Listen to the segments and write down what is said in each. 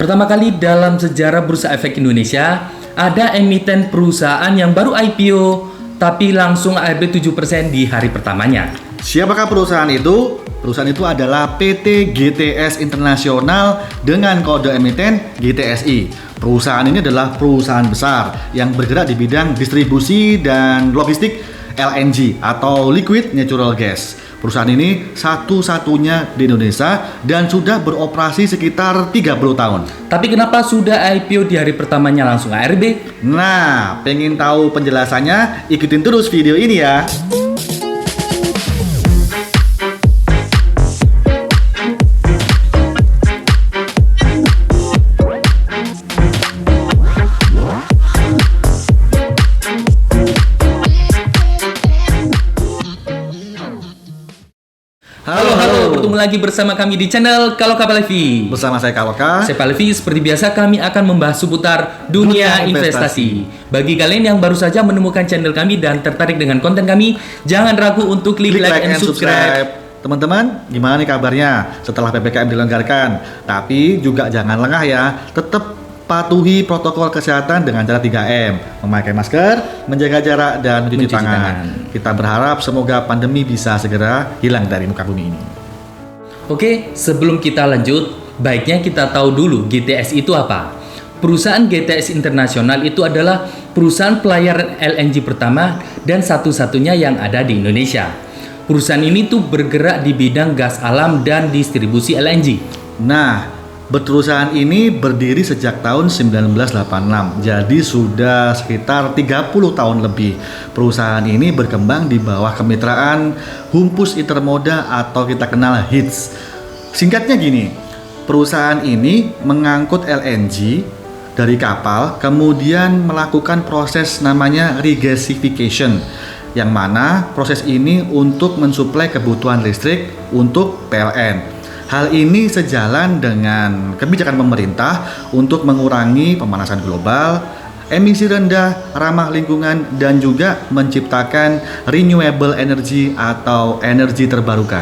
Pertama kali dalam sejarah Bursa Efek Indonesia, ada emiten perusahaan yang baru IPO tapi langsung ARB 7% di hari pertamanya. Siapakah perusahaan itu? Perusahaan itu adalah PT GTS Internasional dengan kode emiten GTSI. Perusahaan ini adalah perusahaan besar yang bergerak di bidang distribusi dan logistik LNG atau Liquid Natural Gas. Perusahaan ini satu-satunya di Indonesia dan sudah beroperasi sekitar 30 tahun. Tapi kenapa sudah IPO di hari pertamanya langsung ARB? Nah, pengen tahu penjelasannya? Ikutin terus video ini ya. Halo, bertemu lagi bersama kami di channel Kaloka Palevi. Bersama saya Kaloka. Saya Palevi, seperti biasa kami akan membahas seputar dunia investasi. Bagi kalian yang baru saja menemukan channel kami dan tertarik dengan konten kami, jangan ragu untuk klik like and subscribe. Teman-teman, gimana nih kabarnya setelah PPKM dilonggarkan? Tapi juga jangan lengah ya, tetap patuhi protokol kesehatan dengan cara 3M, memakai masker, menjaga jarak, dan mencuci tangan. Kita berharap semoga pandemi bisa segera hilang dari muka bumi ini. Oke, sebelum kita lanjut, baiknya kita tahu dulu GTS itu apa. Perusahaan GTS Internasional itu adalah perusahaan pelayaran LNG pertama dan satu-satunya yang ada di Indonesia. Perusahaan ini tuh bergerak di bidang gas alam dan distribusi LNG. Nah, perusahaan ini berdiri sejak tahun 1986, jadi sudah sekitar 30 tahun lebih. Perusahaan ini berkembang di bawah kemitraan Humpus Intermoda atau kita kenal HITS. Singkatnya gini, perusahaan ini mengangkut LNG dari kapal, kemudian melakukan proses namanya regasification, yang mana proses ini untuk mensuplai kebutuhan listrik untuk PLN. Hal ini sejalan dengan kebijakan pemerintah untuk mengurangi pemanasan global, emisi rendah, ramah lingkungan, dan juga menciptakan renewable energy atau energi terbarukan.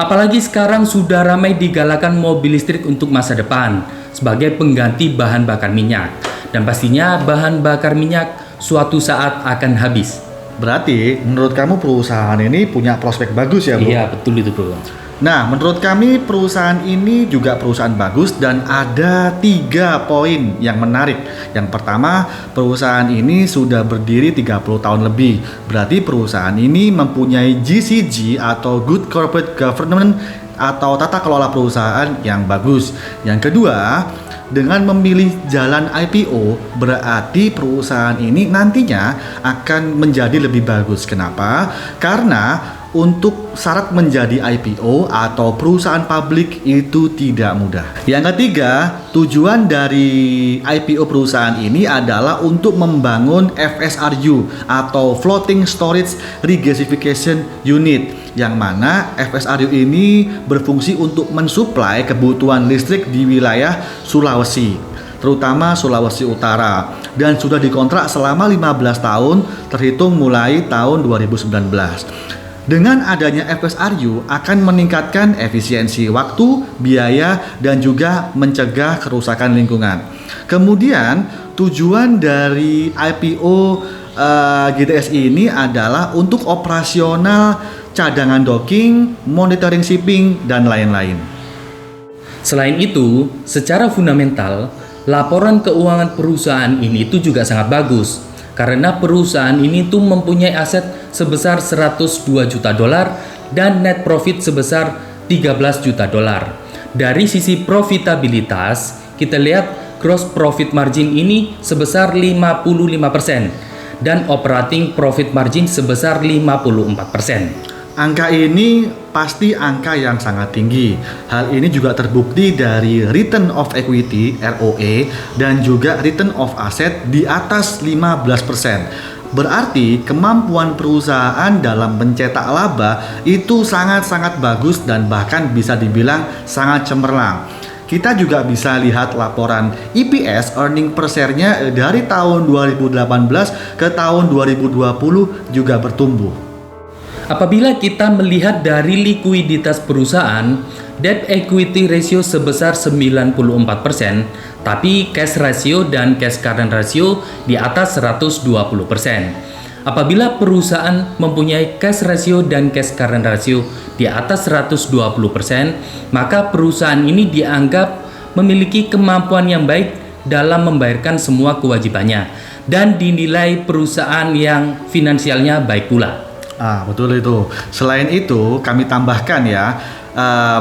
Apalagi sekarang sudah ramai digalakan mobil listrik untuk masa depan sebagai pengganti bahan bakar minyak. Dan pastinya bahan bakar minyak suatu saat akan habis. Berarti menurut kamu perusahaan ini punya prospek bagus ya, Bro? Iya, betul itu, Bro. Nah, menurut kami perusahaan ini juga perusahaan bagus dan ada 3 poin yang menarik. Yang pertama, perusahaan ini sudah berdiri 30 tahun lebih. Berarti perusahaan ini mempunyai GCG atau Good Corporate Governance atau tata kelola perusahaan yang bagus. Yang kedua, dengan memilih jalan IPO, berarti perusahaan ini nantinya akan menjadi lebih bagus. Kenapa? Karena untuk syarat menjadi IPO atau perusahaan publik itu tidak mudah. Yang ketiga, tujuan dari IPO perusahaan ini adalah untuk membangun FSRU atau Floating Storage Regasification Unit, yang mana FSRU ini berfungsi untuk mensuplai kebutuhan listrik di wilayah Sulawesi, terutama Sulawesi Utara, dan sudah dikontrak selama 15 tahun terhitung mulai tahun 2019. Dengan adanya FSRU akan meningkatkan efisiensi waktu, biaya, dan juga mencegah kerusakan lingkungan. Kemudian tujuan dari IPO GTS ini adalah untuk operasional cadangan docking, monitoring shipping, dan lain-lain. Selain itu, secara fundamental, laporan keuangan perusahaan ini itu juga sangat bagus. Karena perusahaan ini tuh mempunyai aset sebesar 102 juta dolar dan net profit sebesar 13 juta dolar. Dari sisi profitabilitas, kita lihat gross profit margin ini sebesar 55% dan operating profit margin sebesar 54%. Angka ini pasti angka yang sangat tinggi. Hal ini juga terbukti dari return of equity (ROE) dan juga return of asset di atas 15%. Berarti kemampuan perusahaan dalam mencetak laba itu sangat-sangat bagus dan bahkan bisa dibilang sangat cemerlang. Kita juga bisa lihat laporan EPS (earning per share-nya) dari tahun 2018 ke tahun 2020 juga bertumbuh. Apabila kita melihat dari likuiditas perusahaan, debt equity ratio sebesar 94%, tapi cash ratio dan cash current ratio di atas 120%. Apabila perusahaan mempunyai cash ratio dan cash current ratio di atas 120%, maka perusahaan ini dianggap memiliki kemampuan yang baik dalam membayarkan semua kewajibannya dan dinilai perusahaan yang finansialnya baik pula. Betul itu. Selain itu, kami tambahkan ya,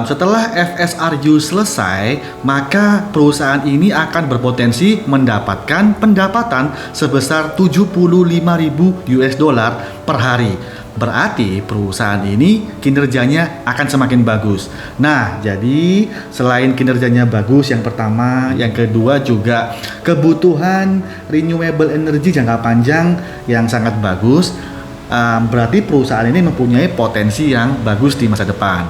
setelah FSRU selesai, maka perusahaan ini akan berpotensi mendapatkan pendapatan sebesar 75.000 US dollar per hari. Berarti perusahaan ini kinerjanya akan semakin bagus. Nah, jadi selain kinerjanya bagus yang pertama, yang kedua juga kebutuhan renewable energy jangka panjang yang sangat bagus. Berarti perusahaan ini mempunyai potensi yang bagus di masa depan.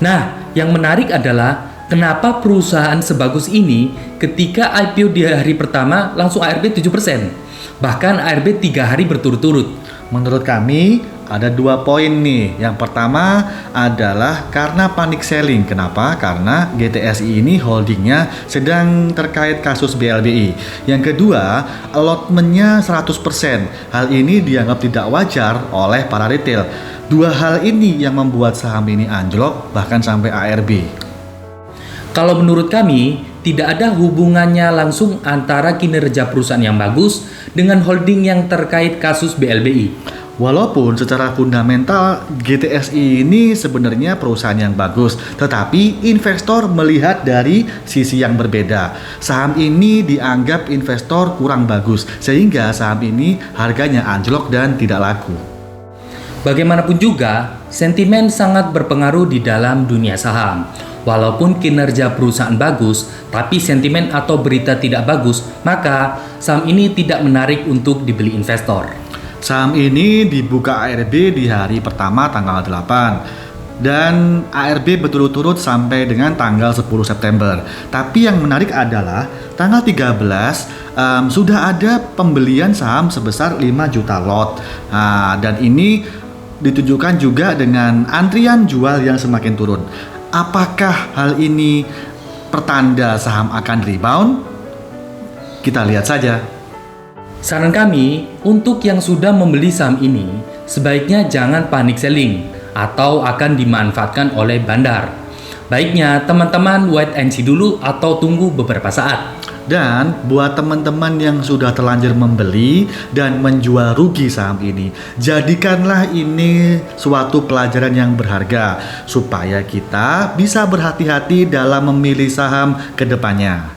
Nah, yang menarik adalah kenapa perusahaan sebagus ini ketika IPO di hari pertama langsung ARB 7%, bahkan ARB 3 hari berturut-turut. Menurut kami ada 2 poin nih. Yang pertama adalah karena panic selling. Kenapa? Karena GTSI ini holdingnya sedang terkait kasus BLBI. Yang kedua, allotmentnya 100%. Hal ini dianggap tidak wajar oleh para retail. 2 hal ini yang membuat saham ini anjlok bahkan sampai ARB. Kalau menurut kami, tidak ada hubungannya langsung antara kinerja perusahaan yang bagus dengan holding yang terkait kasus BLBI. Walaupun secara fundamental GTSI ini sebenarnya perusahaan yang bagus, tetapi investor melihat dari sisi yang berbeda. Saham ini dianggap investor kurang bagus, sehingga saham ini harganya anjlok dan tidak laku. Bagaimanapun juga, sentimen sangat berpengaruh di dalam dunia saham. Walaupun kinerja perusahaan bagus, tapi sentimen atau berita tidak bagus, maka saham ini tidak menarik untuk dibeli investor. Saham ini dibuka ARB di hari pertama tanggal 8 dan ARB berturut-turut sampai dengan tanggal 10 September. Tapi yang menarik adalah tanggal 13 sudah ada pembelian saham sebesar 5 juta lot. Dan ini ditunjukkan juga dengan antrian jual yang semakin turun. Apakah hal ini pertanda saham akan rebound? Kita lihat saja. Saran kami, untuk yang sudah membeli saham ini, sebaiknya jangan panic selling atau akan dimanfaatkan oleh bandar. Baiknya teman-teman wait and see dulu atau tunggu beberapa saat. Dan buat teman-teman yang sudah terlanjur membeli dan menjual rugi saham ini, jadikanlah ini suatu pelajaran yang berharga supaya kita bisa berhati-hati dalam memilih saham ke depannya.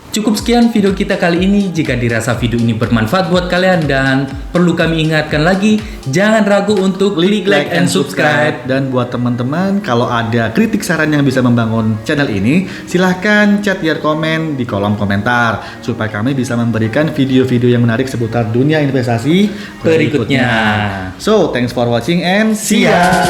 Cukup sekian video kita kali ini. Jika dirasa video ini bermanfaat buat kalian dan perlu kami ingatkan lagi, jangan ragu untuk klik like and subscribe. Dan buat teman-teman, kalau ada kritik saran yang bisa membangun channel ini, silahkan chat your komen di kolom komentar supaya kami bisa memberikan video-video yang menarik seputar dunia investasi Berikutnya. So, thanks for watching and see ya!